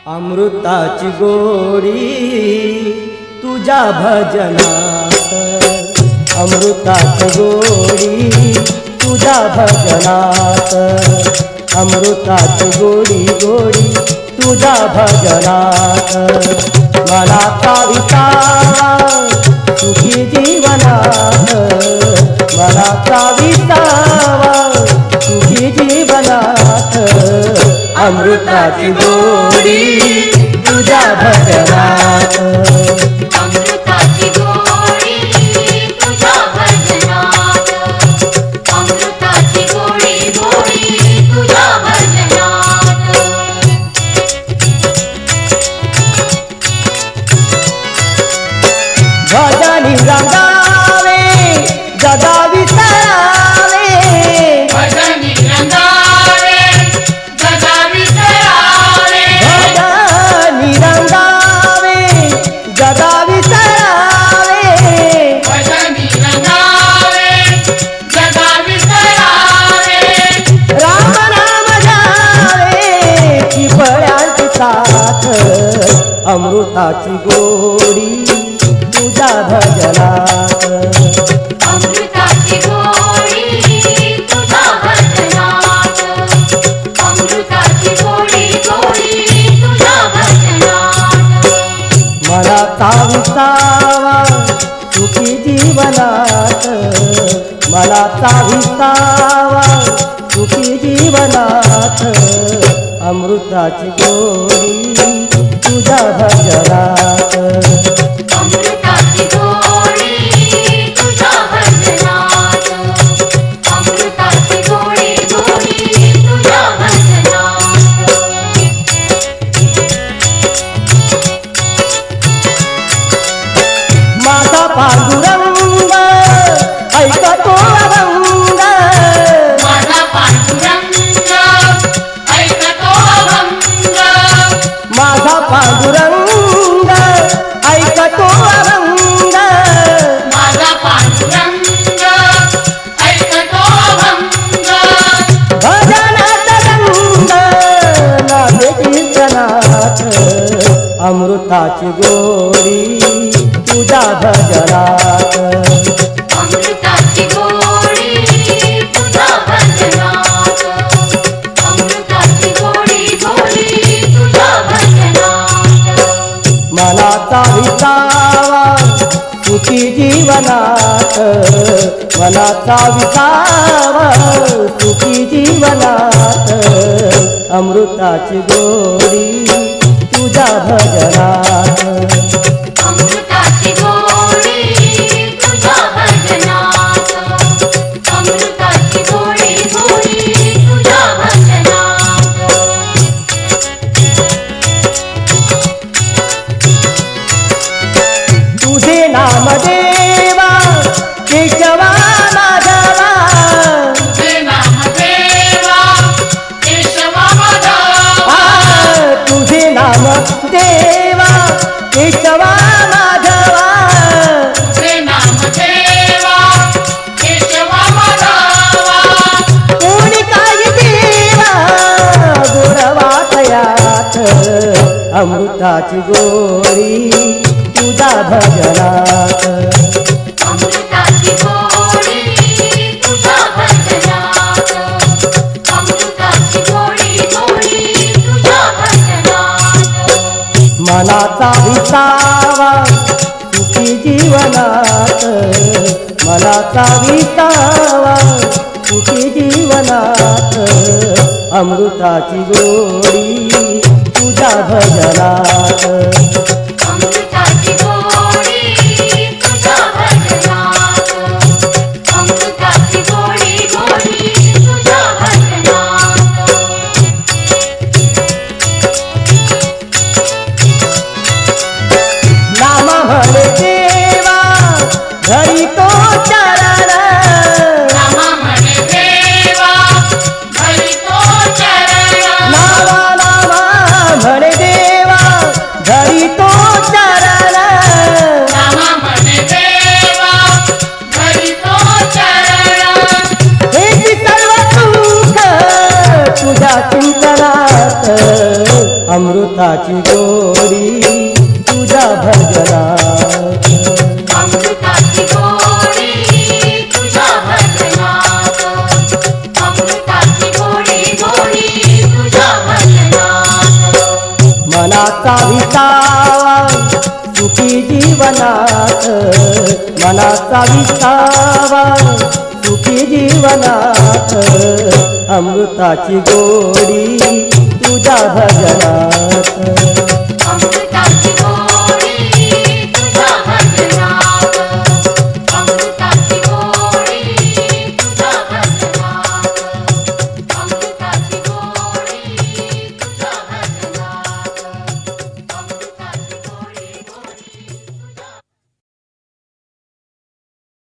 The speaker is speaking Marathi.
अमृताची गोडी तुझ्या भजनात, अमृताची गोडी तुझ्या भजनात, अमृताची गोडी गोडी तुझ्या भजनात। मनाचा विसावा सुखी जीवनात, मनाचा विसावा सुखी जीवनात, अमृताची गोडी तुझ्या भजनात, अमृताची गोडी तुझ्या भजनात, अमृताची गोडी गोडी तुझ्या भजनात। भजनी रंगावे जगा विसरावे, भजनी रंगावे जगा विसरावे, भजनी रंगावे जगा विसरावे, भजनी रंगावे जगा विसरावे। राम नाम जावे चिपळ्यांची साथ, अमृताची गोडी तुझ्या भजनात, अमृताची गोडी तुझ्या भजनात, अमृताची गोडी गोडी तुझ्या भजनात। मनाचा विसावा सुखी जीवनात, मनाचा विसावा सुखी जीवनात, अमृताची गोडी तुझ्या भजनात, अमृताची गोडी तुझ्या भजनात, अमृताची गोडी गोडी तुझ्या भजनात। माझा पांडुरंग ऐकतो अभंग, माझा पांडुरंग ऐकतो अभंग, माझा पांडुरंग ऐकतो अभंग, माझा पांडुरंग ऐकतो अभंग। भजनात रंग नामे कीर्तनात, अमृताची गोडी तुझ्या भजनात, अमृताची गोडी तुझ्या भजनात, अमृताची गोडी गोडी तुझ्या भजनात। मनाचा विसावा सुखी जीवनात, मनाचा विसावा सुखी जीवनात, अमृताची गोडी तुझ्या भजनात, अमृताची गोडी तुझ्या भजनात, अमृताची गोडी गोडी तुझ्या भजनात। तुझे नाम देवा केशवा माधवा, तुझे नाम देवा केशवा माधवा, तुझे नाम देवा केशवा माधवा, तुझे नाम देवा केशवा माधवा। कोणी काय देवा गोडवा तयात, अमृताची गोडी तुझ्या भजनात, अमृताची गोडी तुझ्या भजनात, अमृताची गोडी गोडी तुझ्या भजनात। मनाचा विसावा सुखी जीवनात, मनाचा विसावा सुखी जीवनात, अमृताची गोडी तुझ्या भजनात, अमृताची गोडी तुझ्या भजनात, अमृताची गोडी गोडी तुझ्या भजनात। नाम म्हणे देवा घरी तो चरण, नाम म्हणे देवा घरी तो चरण, नावा नावा म्हणे देवा घरी तो अमृताची गोडी तुझ्या भजनात अमृताची गोडी तुझ्या भजनात अमृताची गोडी गोडी तुझ्या भजनात मनाचा विसावा सुखी जीवनात मनाचा विसावा सुखी जीवनात अमृताची गोडी तुझ्या भजनात